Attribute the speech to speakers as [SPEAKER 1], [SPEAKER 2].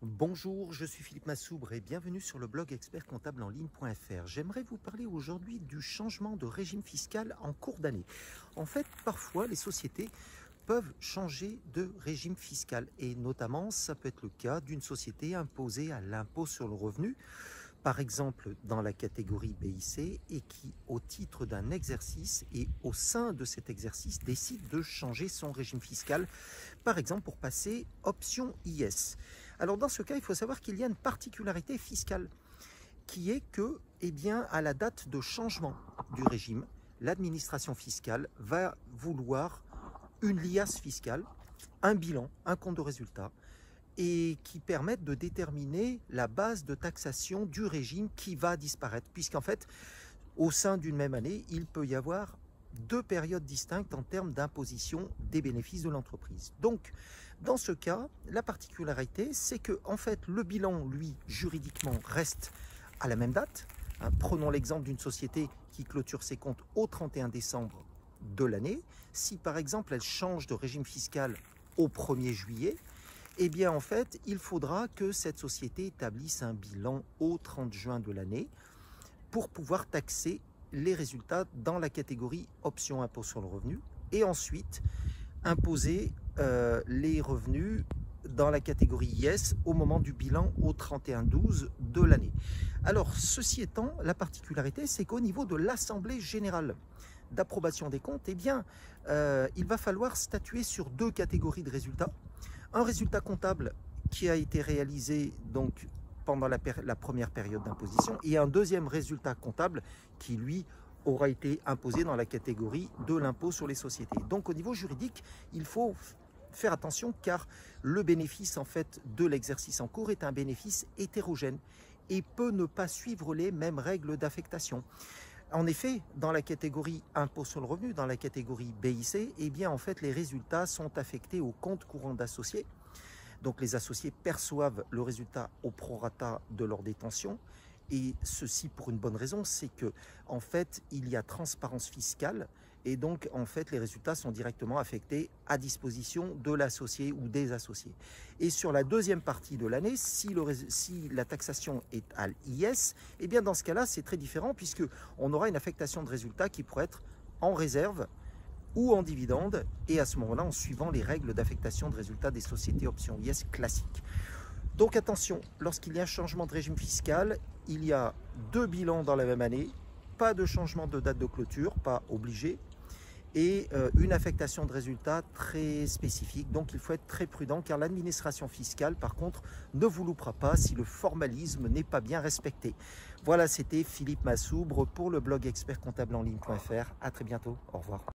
[SPEAKER 1] Bonjour, je suis Philippe Massoubre et bienvenue sur le blog expertcomptableenligne.fr. J'aimerais vous parler aujourd'hui du changement de régime fiscal en cours d'année. En fait, parfois, les sociétés peuvent changer de régime fiscal et notamment, ça peut être le cas d'une société imposée à l'impôt sur le revenu, par exemple dans la catégorie BIC et qui, au titre d'un exercice et au sein de cet exercice, décide de changer son régime fiscal, par exemple pour passer option IS. Alors dans ce cas, il faut savoir qu'il y a une particularité fiscale qui est que, à la date de changement du régime, l'administration fiscale va vouloir une liasse fiscale, un bilan, un compte de résultat, et qui permettent de déterminer la base de taxation du régime qui va disparaître. Puisqu'en fait, au sein d'une même année, il peut y avoir deux périodes distinctes en termes d'imposition des bénéfices de l'entreprise. Donc, dans ce cas, la particularité, c'est que en fait, le bilan, lui, juridiquement, reste à la même date. Prenons l'exemple d'une société qui clôture ses comptes au 31 décembre de l'année. Si, par exemple, elle change de régime fiscal au 1er juillet, en fait, il faudra que cette société établisse un bilan au 30 juin de l'année pour pouvoir taxer les résultats dans la catégorie option impôt sur le revenu et ensuite imposer les revenus dans la catégorie IS au moment du bilan au 31/12 de l'année. Alors, ceci étant, la particularité, c'est qu'au niveau de l'Assemblée générale d'approbation des comptes, il va falloir statuer sur deux catégories de résultats. Un résultat comptable qui a été réalisé donc pendant la première période d'imposition et un deuxième résultat comptable qui, lui, aura été imposé dans la catégorie de l'impôt sur les sociétés. Donc, au niveau juridique, il faut faire attention car le bénéfice en fait de l'exercice en cours est un bénéfice hétérogène et peut ne pas suivre les mêmes règles d'affectation. En effet, dans la catégorie impôt sur le revenu, dans la catégorie BIC, en fait, les résultats sont affectés au compte courant d'associés. Donc, les associés perçoivent le résultat au prorata de leur détention. Et ceci pour une bonne raison, c'est que, en fait, il y a transparence fiscale. Et donc, en fait, les résultats sont directement affectés à disposition de l'associé ou des associés. Et sur la deuxième partie de l'année, si la taxation est à l'IS, dans ce cas-là, c'est très différent puisqu'on aura une affectation de résultats qui pourrait être en réserve ou en dividende, et à ce moment-là, en suivant les règles d'affectation de résultats des sociétés option IS classiques. Donc attention, lorsqu'il y a un changement de régime fiscal, il y a deux bilans dans la même année, pas de changement de date de clôture, pas obligé, et une affectation de résultats très spécifique. Donc il faut être très prudent car l'administration fiscale, par contre, ne vous loupera pas si le formalisme n'est pas bien respecté. Voilà, c'était Philippe Massoubre pour le blog expertcomptableenligne.fr. À très bientôt. Au revoir.